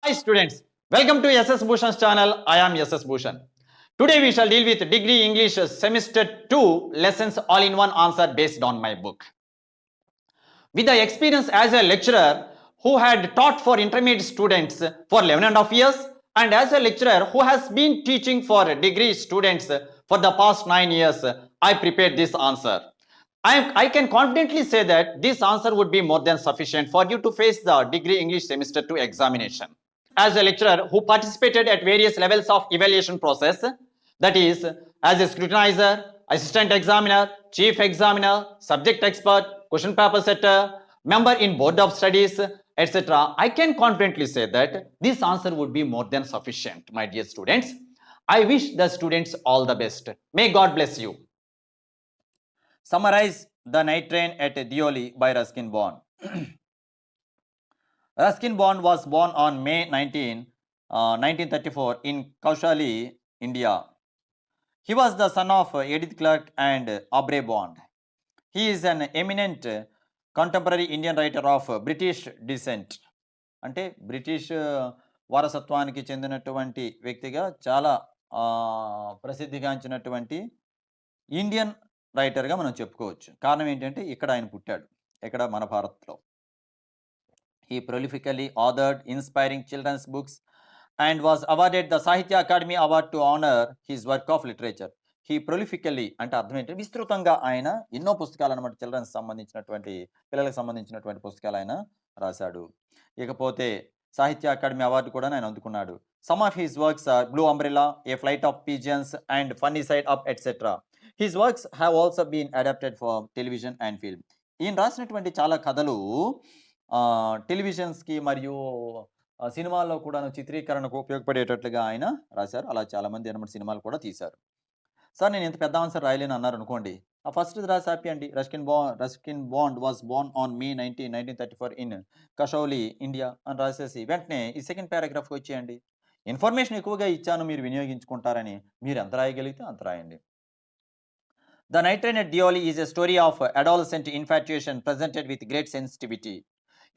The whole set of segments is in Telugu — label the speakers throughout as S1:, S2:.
S1: Hi students, welcome to SS Bhushan's channel. I am SS Bhushan. Today we shall deal with Degree English Semester 2 lessons all in one answer based on my book. With the experience as a lecturer who had taught for intermediate students for 11.5 years and as a lecturer who has been teaching for degree students for the past 9 years, I prepared this answer. I can confidently say that this answer would be more than sufficient for you to face the Degree English Semester 2 examination. As a lecturer who participated at various levels of evaluation process, that is, as a scrutinizer, assistant examiner, chief examiner, subject expert, question paper setter, member in board of studies, etc., I can confidently say that this answer would be more than sufficient, my dear students. I wish the students all the best. May God bless you. Summarize The Night Train at Deoli by Ruskin Bond. Ruskin Bond was born on May 1934 in Kaushali, India. He was the son of Edith Clark and Aubrey Bond. He is an eminent contemporary Indian writer of British descent. అంటే బ్రిటిష్ వారసత్వానికి చెందినటువంటి వ్యక్తిగా చాలా ప్రసిద్ధిగాంచినటువంటి ఇండియన్ రైటర్గా మనం చెప్పుకోవచ్చు. కారణం ఏంటంటే ఇక్కడ ఆయన పుట్టాడు, ఇక్కడ మన భారత్లో. He prolifically authored inspiring children's books and was awarded the Sahitya Akademi Award to honor his work of literature. He prolifically అంటే అర్థం ఏంటంటే విస్తృతంగా ఆయన ఎన్నో పుస్తకాలు అనమాట, చిల్డ్రన్స్ సంబంధించినటువంటి పిల్లలకు సంబంధించినటువంటి పుస్తకాలు ఆయన రాశాడు. ఇకపోతే సాహిత్య అకాడమీ అవార్డు కూడా ఆయన అందుకున్నాడు. Some of his works are Blue Umbrella, A Flight of Pigeons and Funny Side Up etcetera. His works have also been adapted for television and film. ఈయన రాసినటువంటి చాలా కథలు టెలివిజన్స్కి మరియు సినిమాల్లో కూడాను చిత్రీకరణకు ఉపయోగపడేటట్లుగా ఆయన రాశారు. అలా చాలామంది అనమాట సినిమాలు కూడా తీశారు. సార్ నేను ఇంత పెద్ద ఆన్సర్ రాయలేను అన్నారు అనుకోండి, ఆ ఫస్ట్ రాసి ఆపేయండి. Ruskin Bond was born on May 19, 1934 in Kasauli, India అని రాసేసి వెంటనే ఈ సెకండ్ పారాగ్రాఫ్కి వచ్చేయండి. ఇన్ఫర్మేషన్ ఎక్కువగా ఇచ్చాను, మీరు వినియోగించుకుంటారని. మీరు ఎంత రాయగలిగితే అంత రాయండి. The Night Train at Deoli is a story of adolescent infatuation presented with great sensitivity.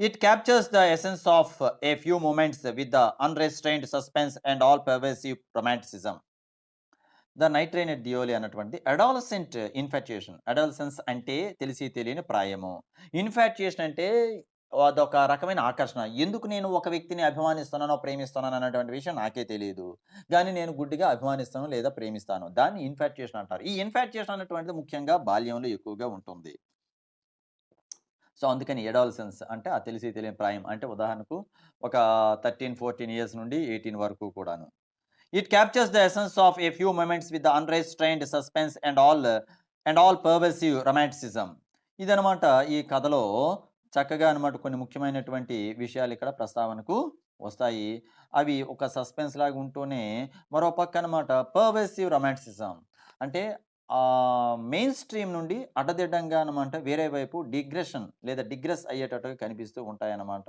S1: It captures the essence of a few moments with the unrestrained suspense and all-pervasive romanticism. The night train at Deoli అన్నటువంటి అడాలసెంట్ ఇన్ఫాచ్యుయేషన్. అడాలసెన్స్ అంటే తెలిసి తెలియని ప్రాయము. ఇన్ఫాచ్యుయేషన్ అంటే అదొక రకమైన ఆకర్షణ. ఎందుకు నేను ఒక వ్యక్తిని అభిమానిస్తున్నానో ప్రేమిస్తున్నాను అన్నటువంటి విషయం నాకే తెలియదు, కానీ నేను గుడ్డిగా అభిమానిస్తాను లేదా ప్రేమిస్తాను. దాన్ని ఇన్ఫాచ్యుయేషన్ అంటారు. ఈ ఇన్ఫాచ్యుయేషన్ అన్నటువంటిది ముఖ్యంగా బాల్యంలో ఎక్కువగా ఉంటుంది. సో అందుకని అడాలసెన్స్ అంటే ఆ తెలిసి తెలియని ప్రాయం. అంటే ఉదాహరణకు ఒక 13-14 ఇయర్స్ నుండి 18 వరకు కూడాను. It captures the essence of a few moments with the unrestrained suspense and all pervasive romanticism. ఇదనమాట ఈ కథలో చక్కగా అనమాట కొన్ని ముఖ్యమైనటువంటి విషయాలు ఇక్కడ ప్రస్తావనకు వస్తాయి. అవి ఒక సస్పెన్స్ లాగా ఉంటూనే మరో పక్క అనమాట పర్వెసివ్ రొమాంటిసిజం అంటే మెయిన్ స్ట్రీమ్ నుండి అడ్డదిడ్డంగా అనమాట వేరే వైపు డిగ్రెస్ అయ్యేటట్టుగా కనిపిస్తూ ఉంటాయన్నమాట.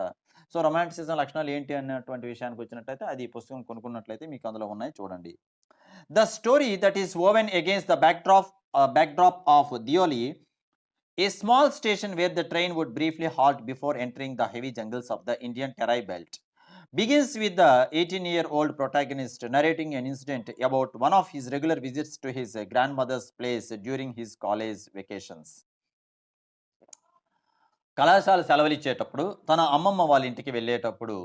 S1: సో రొమాంటిసిజం లక్షణాలు ఏంటి అన్నటువంటి విషయానికి వచ్చినట్లయితే అది పుస్తకం కొనుక్కున్నట్లయితే మీకు అందులో ఉన్నాయి, చూడండి. The story that is woven against the backdrop of Deoli, a small station where the train would briefly halt before entering the heavy jungles of the Indian Terai belt, begins with the 18-year-old protagonist narrating an incident about one of his regular visits to his grandmother's place during his college vacations. కళాశాల సెలవులు ఇచ్చేటప్పుడు తన అమ్మమ్మ వాళ్ళ ఇంటికి వెళ్ళేటప్పుడు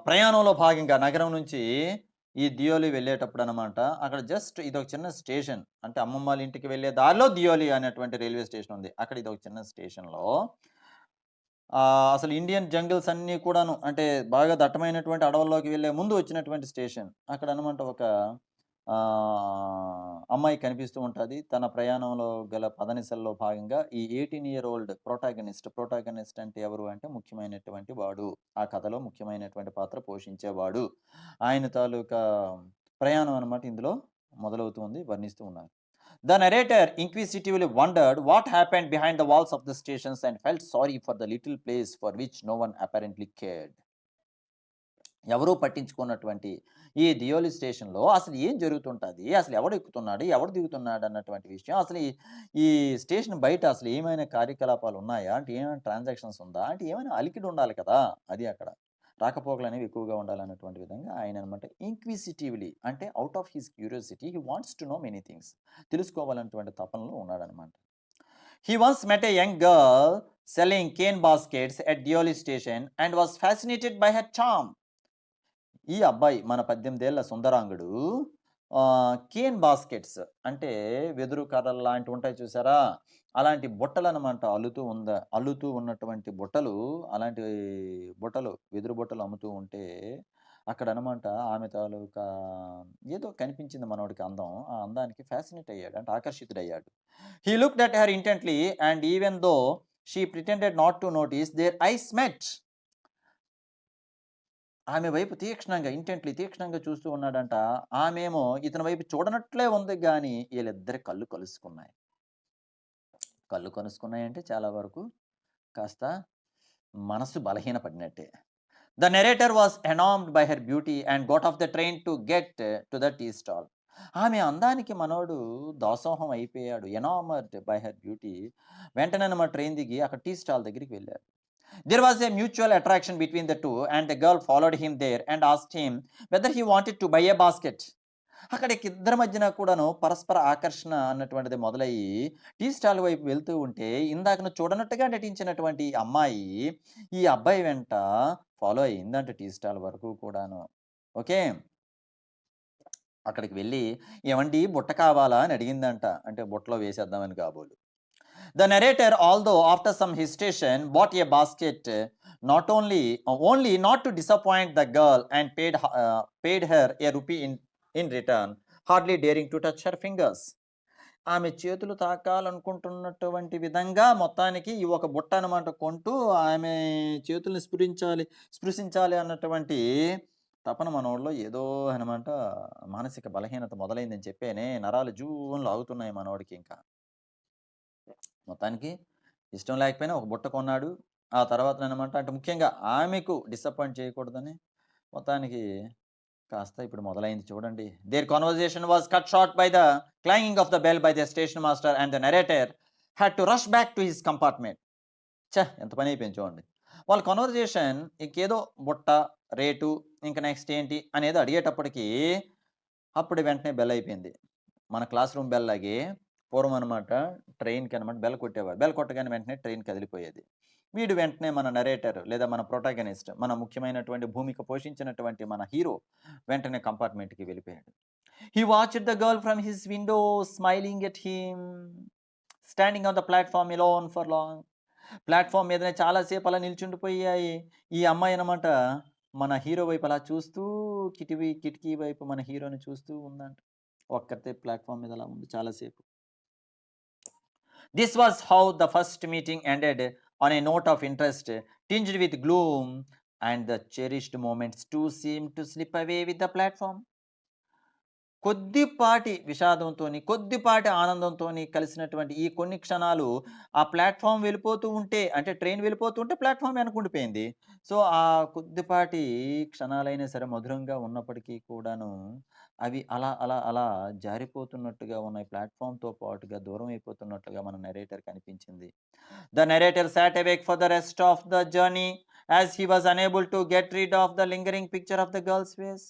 S1: ప్రయాణంలో భాగంగా నగరం నుంచి ఈ దియోలి వెళ్ళేటప్పుడు అనమాట, అక్కడ జస్ట్ ఇదొక చిన్న స్టేషన్. అంటే అమ్మమ్మ వాళ్ళ ఇంటికి వెళ్ళే దారిలో దియోలి అనేటువంటి రైల్వే స్టేషన్ ఉంది. అక్కడ ఇదొక చిన్న స్టేషన్లో అసలు ఇండియన్ జంగిల్స్ అన్నీ కూడాను అంటే బాగా దట్టమైనటువంటి అడవుల్లోకి వెళ్ళే ముందు వచ్చినటువంటి స్టేషన్. అక్కడ అనమాట ఒక అమ్మాయి కనిపిస్తూ ఉంటుంది. తన ప్రయాణంలో గల పదనిసల్లో భాగంగా ఈ 18-year-old ప్రోటాగనిస్ట్ అంటే ఎవరు అంటే ముఖ్యమైనటువంటి వాడు, ఆ కథలో ముఖ్యమైనటువంటి పాత్ర పోషించేవాడు. ఆయన తాలూకా ప్రయాణం అనమాట ఇందులో మొదలవుతుంది, వర్ణిస్తూ ఉన్నారు. The narrator inquisitively wondered what happened behind the walls of the stations and felt sorry for the little place for which no one apparently cared. ఎవరూ పట్టించుకున్నటువంటి ఈ దియోలి స్టేషన్లో అసలు ఏం జరుగుతుంటుంది, అసలు ఎవడు ఎక్కుతున్నాడు ఎవడు దిగుతున్నాడు అన్నటువంటి విషయం, అసలు ఈ స్టేషన్ బయట అసలు ఏమైనా కార్యకలాపాలు ఉన్నాయా అంటే, ఏమైనా ట్రాన్సాక్షన్స్ ఉందా అంటే, ఏమైనా అలికిడి ఉండాలి కదా, అది అక్కడ. రాకపోకలనేవి ఎక్కువగా ఉండాలన్నటువంటి విధంగా ఆయననమాట ఇంక్విసిటివ్‌లీ అంటే out of his curiosity he wants to know many things. తెలుసుకోవాలన్నటువంటి తపనలో ఉన్నాడనమాట. He once met a young girl selling cane baskets at Deoli station and was fascinated by her charm. ఈ అబ్బాయి మన 18 ఏళ్ల సుందరాంగుడు కేన్ బాస్కెట్స్ అంటే వెదురు కర్రలు లాంటివి ఉంటాయి చూసారా? అలాంటి బుట్టలనమాట అల్లుతూ ఉన్నటువంటి బుట్టలు, అలాంటి బుట్టలు, వెదురు బుట్టలు అమ్ముతూ ఉంటే అక్కడనమాట ఆమె తాలూకా ఏదో కనిపించింది మనోడికి అందం. ఆ అందానికి ఫ్యాసినేట్ అయ్యాడు. అంటే ఆకర్షితుడయ్యాడు. He looked at her intently and even though she pretended not to notice, their eyes met. ఆమె వైపు తీక్షణంగా చూస్తూ ఉన్నాడంట. ఆమేమో ఇతని వైపు చూడనట్లే ఉంది గానీ, ఈళ్ళిద్దరి కళ్ళు కలుసుకున్నాయి. కళ్ళు కలుసుకున్నాయంటే చాలా వరకు కాస్త మనసు బలహీనపడినట్టే. The narrator was enamored by her beauty and got off the train to get to the tea stall. ఆమె అందానికి మనోడు దాసోహం అయిపోయాడు. Enamoured by her beauty. వెంటనేనమాట ట్రైన్ దిగి అక్కడ టీ స్టాల్ దగ్గరికి వెళ్లారు. There was a mutual attraction between the two and the girl followed him there and asked him whether he wanted to buy a basket. అక్కడికి ఇద్దరి మధ్యన కూడాను పరస్పర ఆకర్షణ అన్నటువంటిది మొదలయ్యి టీ స్టాల్ వైపు వెళ్తూ ఉంటే ఇందాకను చూడనట్టుగా నటించినటువంటి ఈ అమ్మాయి ఈ అబ్బాయి వెంట ఫాలో అయిందంట టీ స్టాల్ వరకు కూడాను. ఓకే. అక్కడికి వెళ్ళి "ఏవండీ బుట్ట కావాలా?" అని అడిగిందంట. అంటే బుట్టలో వేసేద్దామని కాబోలు. The narrator, although after some hesitation, bought a basket, only not to disappoint the girl and paid her a rupee in return, hardly daring to touch her fingers. ఆమె చేతులు తాకాలనుకుంటున్నటువంటి విధంగా మొత్తానికి ఈ ఒక బుట్ట అనమాట కొంటూ ఆమె చేతుల్ని స్పృశించాలి అన్నటువంటి తపన మనోడిలో ఏదో అనమాట మానసిక బలహీనత మొదలైందని చెప్పేనే నరాలు జూన్ లాగుతున్నాయి మనోడికి ఇంకా. మొత్తానికి ఇష్టం లేకపోయినా ఒక బుట్ట కొన్నాడు. ఆ తర్వాతననమాట అంటే ముఖ్యంగా ఆమెకు డిసప్పాయింట్ చేయకూడదని మొత్తానికి కాస్త ఇప్పుడు మొదలైంది చూడండి. Their conversation was cut short by the clanging of the bell by the station master and the narrator had to rush back to his compartment. ఎంత పని అయిపోయింది చూడండి. వాళ్ళ కన్వర్జేషన్ ఇంకేదో బుట్ట, రేటు, ఇంక నెక్స్ట్ ఏంటి అనేది అడిగేటప్పటికి అప్పుడు వెంటనే బెల్ అయిపోయింది. మన క్లాస్ రూమ్ బెల్ లాగే పూర్వం అనమాట ట్రైన్‌కి అనమాట బెల్ కొట్టేవారు. బెల్ కొట్టగానే వెంటనే ట్రైన్ కదిలిపోయేది. వీడు వెంటనే మన నరేటర్ లేదా మన ప్రొటాగనిస్ట్ మన ముఖ్యమైనటువంటి భూమిక పోషించినటువంటి మన హీరో వెంటనే కంపార్ట్మెంట్‌కి వెళ్ళిపోయాడు. He watched the girl from his window smiling at him, standing on the platform alone for long. Platform మీదనే చాలా సేపు అలా నిల్చుండిపోయాయి. ఈ అమ్మాయి అనమాట మన హీరో వైపు అలా చూస్తూ కిటికీ వైపు మన హీరోని చూస్తూ ఉందంట. ఒక్కతే ప్లాట్‌ఫార్మ్ మీద అలా ఉంది చాలా సేపు. This was how the first meeting ended, on a note of interest tinged with gloom, and the cherished moments too seemed to slip away with the platform. కొద్దిపాటి విషాదంతోని, కొద్దిపాటి ఆనందంతోని కలిసినటువంటి ఈ కొన్ని క్షణాలు ఆ ప్లాట్‌ఫార్మ్ వెళ్ళిపోతూ ఉంటే అంటే ట్రైన్ వెళ్ళిపోతూ ఉంటే ప్లాట్‌ఫార్మ్ వెనకుండిపోయింది. సో, ఆ కొద్దిపాటి క్షణాలైనా సరే మధురంగా ఉన్నప్పటికీ కూడాను అవి అలా జారిపోతున్నట్టుగా ఉన్నాయి. ప్లాట్‌ఫార్మ్‌తో పాటుగా దూరం అయిపోతున్నట్లుగా మన నరేటర్‌కి అనిపించింది. The narrator sat awake for the rest of the journey as he was unable to get rid of the lingering picture of the girl's face.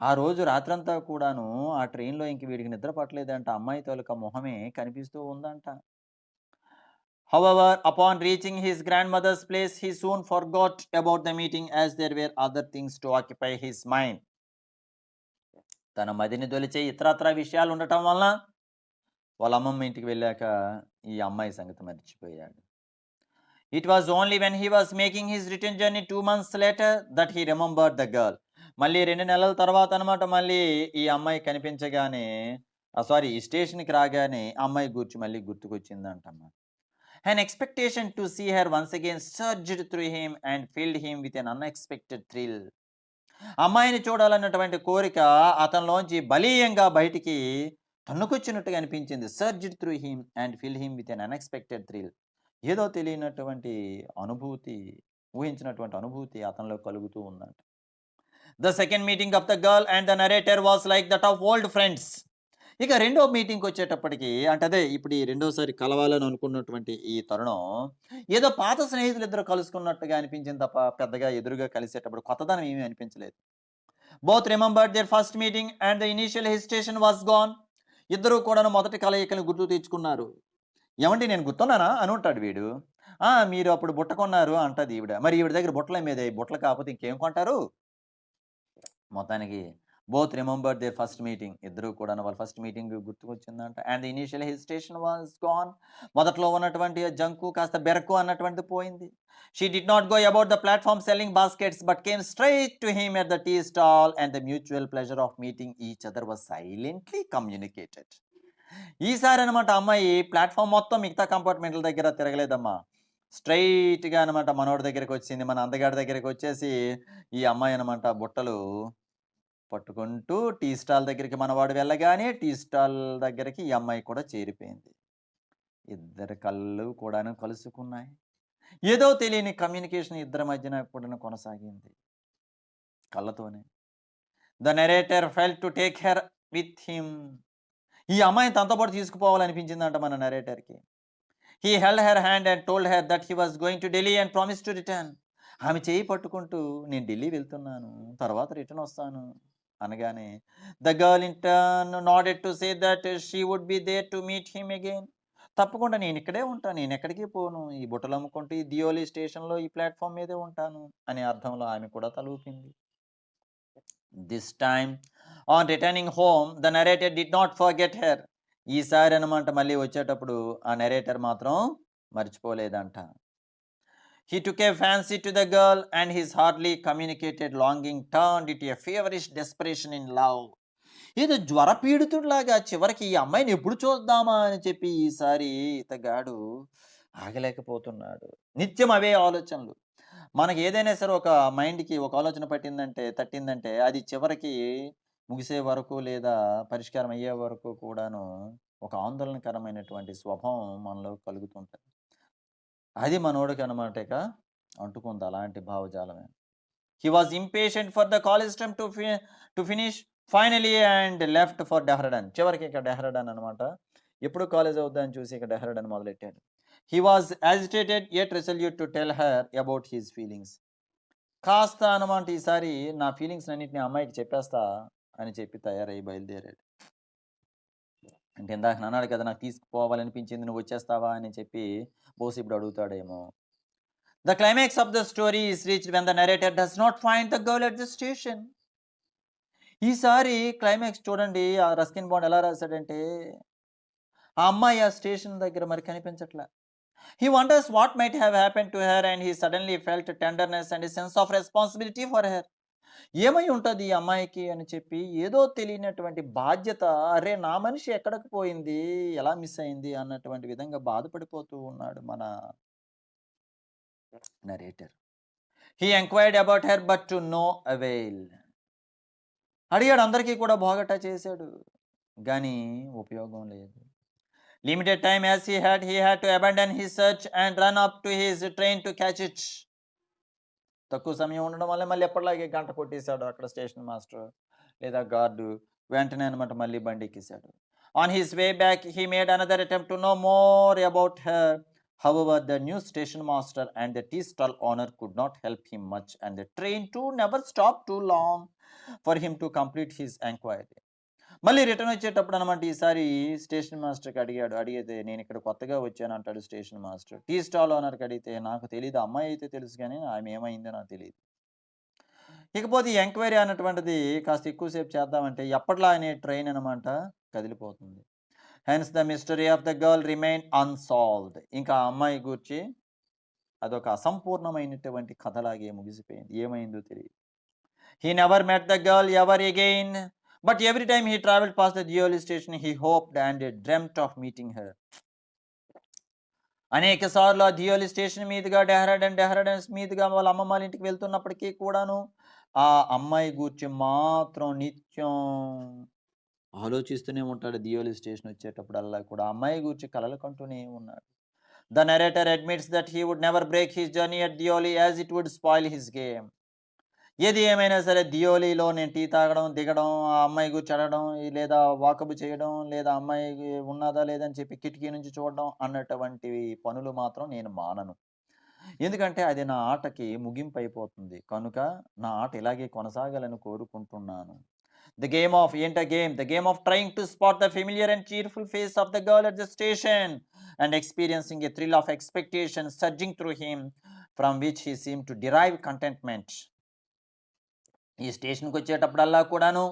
S1: ఆ రోజు రాత్రంతా కూడాను ఆ ట్రైన్‌లో ఇంక వీడికి నిద్ర పట్టలేదంట. అమ్మాయి తాలూకా మొహమే కనిపిస్తూ ఉందంట. However, upon reaching his grandmother's place, he soon forgot about the meeting as there were other things to occupy his mind. తన మదిని దొలిచే ఇతరత్రా విషయాలు ఉండటం వలన వాళ్ళ అమ్మమ్మ ఇంటికి వెళ్ళాక ఈ అమ్మాయి సంగతి మర్చిపోయాడు. It was only when he was making his return journey 2 months later that he remembered the girl. మళ్ళీ 2 నెలల తర్వాత అనమాట మళ్ళీ ఈ అమ్మాయి కనిపించగానే సారీ ఈ స్టేషన్‌కి రాగానే ఆ అమ్మాయి మళ్ళీ గుర్తుకొచ్చిందంటమ్మ. An expectation to see her once again surged through him and filled him with an unexpected thrill. అమ్మాయిని చూడాలన్నటువంటి కోరిక అతనిలోంచి బలీయంగా బయటికి తన్నుకొచ్చినట్టుగా అనిపించింది. Surged through him and fill him with an unexpected thrill. ఏదో తెలియనటువంటి అనుభూతి, ఊహించినటువంటి అనుభూతి అతనిలో కలుగుతూ ఉందంట. The second meeting of the girl and the narrator was like that of old friends. ఇక రెండో మీటింగ్‌కొచ్చేటప్పటికి అంటే అదే ఇప్పుడు ఈ రెండోసారి కలవాలని అనుకున్నటువంటి ఈ తరుణం, ఏదో పాత స్నేహితులిద్దరూ కలుసుకున్నట్టుగా అనిపించింది తప్ప, పెద్దగా ఎదురుగా కలిసేటప్పుడు కొత్తదనం ఏమీ అనిపించలేదు. Both remembered their first meeting and the initial hesitation was gone. ఇద్దరూ కూడాను మొదటి కలయికను గుర్తు తెచ్చుకున్నారు. "ఏవండీ నేను గుర్తున్నానా?" అనుంటాడు వీడు. "ఆ! మీరు అప్పుడు బుట్ట కొన్నారు" అంటది ఈవిడ. మరి ఈవిడ దగ్గర బుట్టలేమీదే, బుట్టలు కాకపోతే ఇంకేం కొంటారు? మొత్తానికి both remembered their first meeting. ఇద్దరు కూడాను వాళ్ళ ఫస్ట్ మీటింగ్ గుర్తుకొచ్చిందంట. And the initial hesitation was gone. మొదట్లో ఉన్నటువంటి ఆ జంకు కాస్త బెరకు అన్నటువంటిది పోయింది. She did not go about the platform selling baskets but came straight to him at the tea stall and the mutual pleasure of meeting each other was silently communicated. ఈసారనమాట అమ్మాయి ప్లాట్‌ఫార్మ్ మొత్తం మిగతా కంపార్ట్‌మెంట్‌ల దగ్గర తిరగలేదమ్మా. స్ట్రెయిట్‌గా అనమాట మనోడి దగ్గరికొచ్చింది. మన అందగాడి దగ్గరికొచ్చేసి ఈ అమ్మాయి అనమాట బుట్టలు పట్టుకుంటూ టీ స్టాల్ దగ్గరికి మనవాడు వెళ్ళగానే టీ స్టాల్ దగ్గరికి ఈ అమ్మాయి కూడా చేరిపోయింది. ఇద్దరి కళ్ళు కూడాను కలుసుకున్నాయి. ఏదో తెలియని కమ్యూనికేషన్ ఇద్దరి మధ్యన కూడాను కొనసాగింది కళ్ళతోనే. The narrator felt to take her with him. ఈ అమ్మాయిని తనతో పాటు తీసుకుపోవాలనిపించిందంట మన నరేటర్‌కి. He held her hand and told her that he was going to Delhi and promised to return. ఆమె చెయ్యి పట్టుకుంటూ నేను ఢిల్లీ వెళ్తున్నాను. తర్వాత రిటర్న్ వస్తాను అనగానే the girl in turn nodded to say that she would be there to meet him again. తప్పకుండా నేను ఇక్కడే ఉంటాను. నేను ఎక్కడికి పోను. ఈ బుట్టలు అమ్ముకుంటూ ఈ దియోలి స్టేషన్‌లో ఈ ప్లాట్‌ఫార్మ్ మీదే ఉంటాను అనే అర్థంలో ఆమె కూడా తల ఊపింది. This time on returning home the narrator did not forget her. ఈసారి అనమాట మళ్ళీ వచ్చేటప్పుడు ఆ నరేటర్ మాత్రం మర్చిపోలేదంట. He took a fancy to the girl and his hardly communicated longing turned into a feverish desperation in love. ఏదో జ్వరపీడితుడిలాగా చివరికి ఈ అమ్మాయిని ఎప్పుడు చూద్దామా అని చెప్పి ఈసారి ఇతగాడు ఆగలేకపోతున్నాడు. నిత్యం అవే ఆలోచనలు. మనకి ఏదైనా సరే ఒక మైండ్‌కి ఒక ఆలోచన తట్టిందంటే అది చివరికి ముగిసే వరకు లేదా పరిష్కారం అయ్యే వరకు కూడాను ఒక ఆందోళనకరమైనటువంటి స్వభావం మనలో కలుగుతుంటది. అది మనోడికనమాట ఇక అంటుకుంది అలాంటి భావజాలమే. He was impatient for the college term to finish finally and left for Dehradun. చివరికి ఇక డెహ్రాడూన్ అనమాట. ఎప్పుడు కాలేజ్ అవుద్దా అని చూసి ఇక డెహ్రాడూన్ మొదలెట్టాడు. He was agitated yet resolute to tell her about his feelings. కాస్త అనమాట ఈసారి నా ఫీలింగ్స్ అన్నిటిని ఆ అమ్మాయికి చెప్పేస్తా అని చెప్పి తయారయ్యి బయలుదేరాడు. అంటే ఇందాక అన్నాడు కదా! నాకు తీసుకుపోవాలనిపించింది నువ్వొచ్చేస్తావా అని చెప్పి బహుశా ఇప్పుడు అడుగుతాడేమో. The climax of the story is reached when the narrator does not find the girl at the station. ఈసారి క్లైమాక్స్ చూడండి. ఆ రస్కిన్ బాండ్ ఎలా రాసాడంటే, ఆ అమ్మాయి ఆ స్టేషన్ దగ్గర మరి కనిపించట్ల. He wonders what might have happened to her and he suddenly felt tenderness and a sense of responsibility for her. ఏమై ఉంటది ఈ అమ్మాయికి అని చెప్పి ఏదో తెలియనటువంటి బాధ్యత, అరే! నా మనిషి ఎక్కడికి పోయింది? ఎలా మిస్ అయింది? అన్నటువంటి విధంగా బాధపడిపోతూ ఉన్నాడు మన narrator. He enquired about her but to no avail. అడిగాడు అందరికీ కూడా బాగటా చేశాడు. గానీ ఉపయోగం లేదు. Limited time as he had to abandon his search and run up to his train to catch it. తక్కువ సమయం ఉండడం వల్ల మళ్ళీ ఎప్పటిలాగే గంట కొట్టేసాడు అక్కడ స్టేషన్ మాస్టర్ లేదా గార్డు. వెంటనే అనమాట మళ్ళీ బండెక్కేసాడు. On his way back he made another attempt to know more about her. However the new station master and the tea stall owner could not help him much and the train too never stop too long for him to complete his enquiry. మళ్ళీ రిటర్న్ వచ్చేటప్పుడు అనమాట ఈసారి స్టేషన్ మాస్టర్‌కి అడిగాడు. అడిగితే నేనిక్కడ కొత్తగా వచ్చాను అంటాడు స్టేషన్ మాస్టర్. టీ స్టాల్ ఓనర్‌కి అడిగితే నాకు తెలీదు. అమ్మాయి అయితే తెలుసు గానీ ఆమె ఏమైందో నాకు తెలీదు. ఇకపోతే ఈ ఎంక్వైరీ అన్నటువంటిది కాస్త ఎక్కువ సేపు చేద్దామంటే ఎప్పటిలానే ట్రైన్ అనమాట కదిలిపోతుంది. Hence the mystery of the girl remain unsolved. ఇంకా ఆ అమ్మాయి గూర్చి అదొక అసంపూర్ణమైనటువంటి కథలాగే ముగిసిపోయింది. ఏమైందో తెలీదు. He never met the girl ever again, but every time he traveled past the Deoli station, he hoped and dreamt of meeting her. అనేక సార్లు ఆ దియోలి స్టేషన్ మీదుగా డెహ్రాడూన్ మీదుగా వాళ్ళ అమ్మమ్మ వాళ్ళ ఇంటికి వెళ్తున్నప్పటికీ కూడాను ఆ అమ్మాయి గూర్చి మాత్రం నిత్యం ఆలోచిస్తూనే ఉంటాడు. దియోలి స్టేషన్ వచ్చేటప్పుడల్లా కూడా ఆ అమ్మాయి గూర్చి కలలు కంటూనే ఉన్నాడు. The narrator admits that he would never break his journey at Dioli as it would spoil his game. ఏది ఏమైనా సరే దియోలీలో నేను టీ తాగడం, దిగడం, ఆ అమ్మాయి గురించి అడగడం, లేదా వాకబు చేయడం, లేదా అమ్మాయి ఉన్నాదా లేదా అని చెప్పి కిటికీ నుంచి చూడడం అన్నటువంటి పనులు మాత్రం నేను మానను. ఎందుకంటే అది నా ఆటకి ముగింపయిపోతుంది. కనుక నా ఆట ఇలాగే కొనసాగాలని కోరుకుంటున్నాను. ఏంటా game? The game of trying to spot the familiar and cheerful face of the girl at the station and experiencing a thrill of expectation surging through him from which he seemed to derive contentment. ఈ స్టేషన్‌కొచ్చేటప్పుడల్లా కూడాను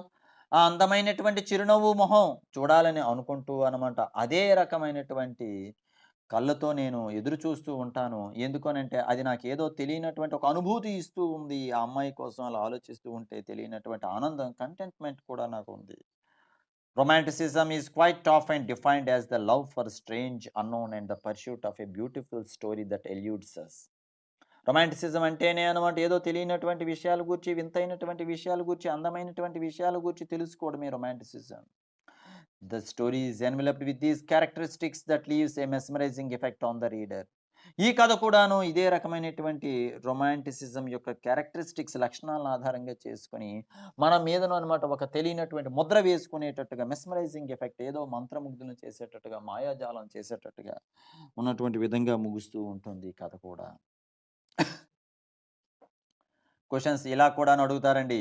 S1: ఆ అందమైనటువంటి చిరునవ్వు మొహం చూడాలని అనుకుంటూ అనమాట. అదే రకమైనటువంటి కళ్ళతో నేను ఎదురు చూస్తూ ఉంటాను. ఎందుకనంటే అది నాకేదో తెలియనటువంటి ఒక అనుభూతి ఇస్తూ ఉంది. ఆ అమ్మాయి కోసం అలా ఆలోచిస్తూ ఉంటే తెలియనటువంటి ఆనందం, కంటెంట్‌మెంట్ కూడా నాకుంది. Romanticism is quite often defined as the love for strange, unknown and the pursuit of a beautiful story that eludes us. Romanticism అంటేనే అనమాట ఏదో తెలియనటువంటి విషయాల గూర్చి, వింతైనటువంటి విషయాల గూర్చి, అందమైనటువంటి విషయాల గూర్చి తెలుసుకోవడమే romanticism. The story is enveloped with these characteristics that leaves a mesmerizing effect on the reader. ఈ కథ కూడాను ఇదే రకమైనటువంటి రొమాంటిసిజం యొక్క క్యారెక్టరిస్టిక్స్ లక్షణాలను ఆధారంగా చేసుకొని, మన మీదను అనమాట ఒక తెలియనటువంటి ముద్ర వేసుకునేటట్టుగా మెస్మరైజింగ్ ఎఫెక్ట్ ఏదో మంత్రముగ్ధులను చేసేటట్టుగా, మాయాజాలం చేసేటట్టుగా ఉన్నటువంటి విధంగా ముగుస్తూ ఉంటుంది ఈ కథ కూడా. క్వెషన్స్ ఇలా కూడాను అడుగుతారండి.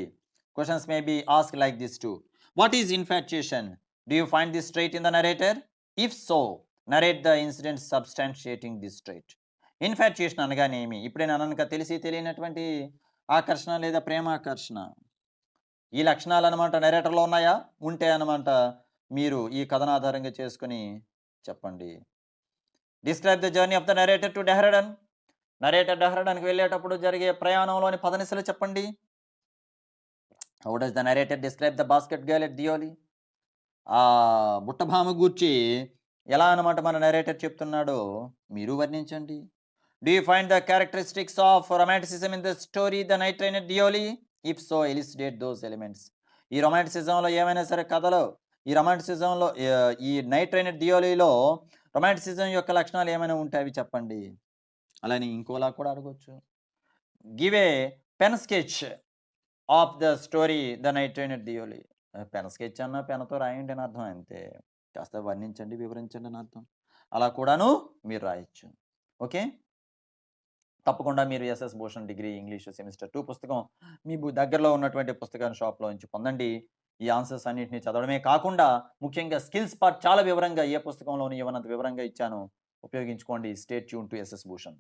S1: Questions may be asked like this too. What is infatuation? Do you find this trait in the narrator? If so, narrate the incident substantiating this trait. Infatuation అనగానేమి? ఇప్పుడే నేను అన్నాను కదా! తెలిసి తెలియనటువంటి ఆకర్షణ లేదా ప్రేమాకర్షణ. ఈ లక్షణాలనమాట నరేటర్‌లో ఉన్నాయా? ఉంటే అనమాట మీరు ఈ కథను ఆధారంగా చేసుకొని చెప్పండి. Describe the journey of the narrator to Dehradun. Narrator డెహ్రాడూన్‌కి వెళ్ళేటప్పుడు జరిగే ప్రయాణంలోని పదనిసలు చెప్పండి. How does the narrator describe the basket girl at Deoli? బుట్టభామ గూర్చి ఎలా అనమాట మన నరేటర్ చెప్తున్నాడో మీరు వర్ణించండి. Do you find the characteristics of romanticism in the story the night train at Deoli? If so elucidate those elements. ఈ రొమాంటిసిజంలో ఏమైనా సరే కథలో ఈ రొమాంటిసిజంలో ఈ నైట్ ట్రైన్ ఎట్ దియోలిలో రొమాంటిసిజం యొక్క లక్షణాలు ఏమైనా ఉంటే అవి చెప్పండి. అలానే ఇంకోలా కూడా అడగొచ్చు. Give a pen sketch of the story the night train at Deoli. Pen sketch అన్నా పెన్‌తో రాయండి అని అర్థం అంతే. కాస్త వర్ణించండి, వివరించండి అని అర్థం. అలా కూడాను మీరు రాయొచ్చు. ఓకే. తప్పకుండా మీరు SS Bhushan degree English semester 2 పుస్తకం మీ దగ్గరలో ఉన్నటువంటి పుస్తకాన్ని షాప్‌లో నుంచి పొందండి. ఈ ఆన్సర్స్ అన్నిటిని చదవడమే కాకుండా ముఖ్యంగా స్కిల్స్ పార్ట్ చాలా వివరంగా ఏ పుస్తకంలోని ఇవ్వనంత వివరంగా ఇచ్చాను. ఉపయోగించుకోండి. Stay tune to SS Bhushan.